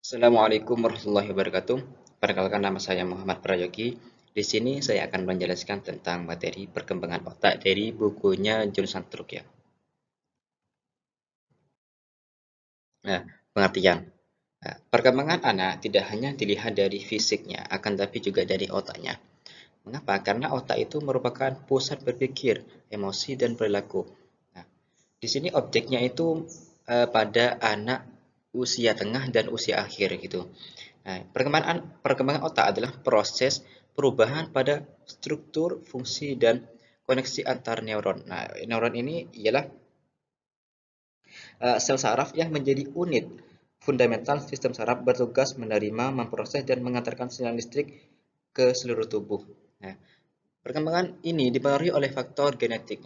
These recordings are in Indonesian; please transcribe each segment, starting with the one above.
Assalamualaikum warahmatullahi wabarakatuh. Perkenalkan, nama saya Muhammad Prayogi. Di sini saya akan menjelaskan tentang materi perkembangan otak dari bukunya John Santruk ya. Nah, pengertian. Nah, perkembangan anak tidak hanya dilihat dari fisiknya, akan tapi juga dari otaknya. Mengapa? Karena otak itu merupakan pusat berpikir, emosi, dan perilaku. Nah, di sini objeknya itu pada anak usia tengah dan usia akhir gitu. Nah, perkembangan otak adalah proses perubahan pada struktur, fungsi, dan koneksi antar neuron. Nah, neuron ini ialah sel saraf yang menjadi unit fundamental sistem saraf, bertugas menerima, memproses, dan mengantarkan sinyal listrik ke seluruh tubuh. Nah, perkembangan ini dipengaruhi oleh faktor genetik,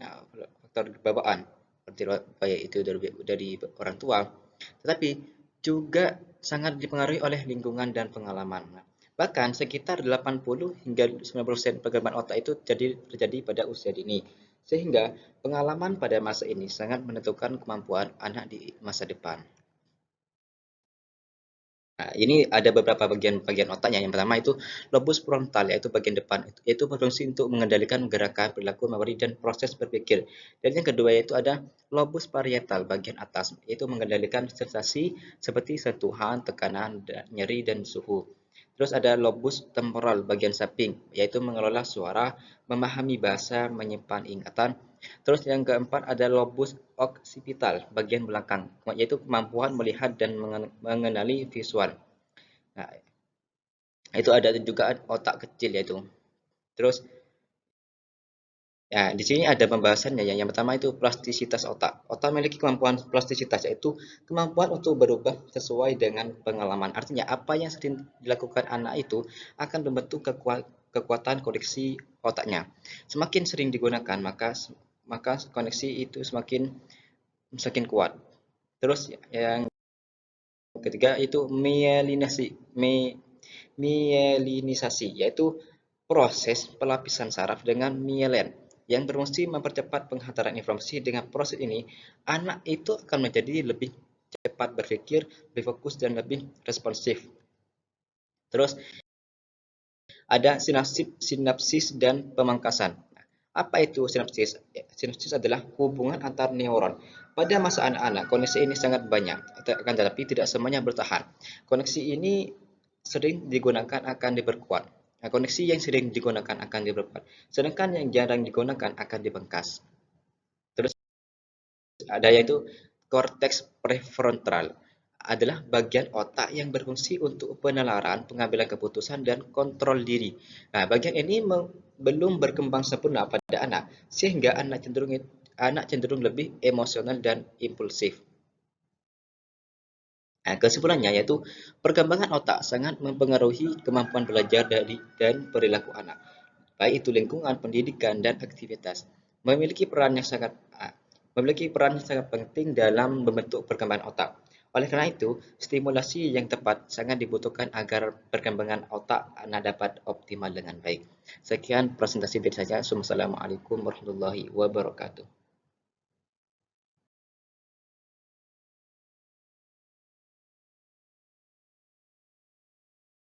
faktor bawaan, seperti baik itu dari orang tua, tetapi juga sangat dipengaruhi oleh lingkungan dan pengalaman. Bahkan sekitar 80 hingga 90% perkembangan otak itu terjadi pada usia dini. Sehingga pengalaman pada masa ini sangat menentukan kemampuan anak di masa depan. Nah, ini ada beberapa bagian-bagian otaknya. Yang pertama itu lobus frontal, yaitu bagian depan, yaitu berfungsi untuk mengendalikan gerakan, perilaku, memori, dan proses berpikir. Dan yang kedua yaitu ada lobus parietal, bagian atas, yaitu mengendalikan sensasi seperti sentuhan, tekanan, nyeri, dan suhu. Terus ada lobus temporal, bagian samping, yaitu mengelola suara, memahami bahasa, menyimpan ingatan. Terus yang keempat ada lobus occipital, bagian belakang, yaitu kemampuan melihat dan mengenali visual. Nah, itu ada juga otak kecil yaitu. Terus ya, di sini ada pembahasannya ya. Yang pertama itu plastisitas otak. Otak memiliki kemampuan plastisitas, yaitu kemampuan untuk berubah sesuai dengan pengalaman. Artinya apa yang sering dilakukan anak itu akan membentuk kekuatan koneksi otaknya. Semakin sering digunakan, maka koneksi itu semakin semakin kuat. Terus yang ketiga itu mielinisasi, yaitu proses pelapisan saraf dengan mielen yang berfungsi mempercepat penghantaran informasi. Dengan proses ini, anak itu akan menjadi lebih cepat berpikir, lebih fokus, dan lebih responsif. Terus ada sinapsis dan pemangkasan. Apa itu sinapsis? Sinapsis adalah hubungan antar neuron. Pada masa anak-anak, koneksi ini sangat banyak, akan tetapi tidak semuanya bertahan. Koneksi ini sering digunakan akan diperkuat. Nah, koneksi yang sering digunakan akan diperkuat, sedangkan yang jarang digunakan akan dibengkas. Terus ada yaitu korteks prefrontal, adalah bagian otak yang berfungsi untuk penalaran, pengambilan keputusan, dan kontrol diri. Nah, bagian ini belum berkembang sempurna pada anak, sehingga anak cenderung lebih emosional dan impulsif. Nah, kesimpulannya yaitu perkembangan otak sangat mempengaruhi kemampuan belajar dan perilaku anak, baik itu lingkungan, pendidikan, dan aktivitas. Memiliki peran yang sangat memiliki peran yang sangat penting dalam membentuk perkembangan otak. Oleh karena itu, stimulasi yang tepat sangat dibutuhkan agar perkembangan otak anak dapat optimal dengan baik. Sekian presentasi dari saya. Wassalamualaikum warahmatullahi wabarakatuh.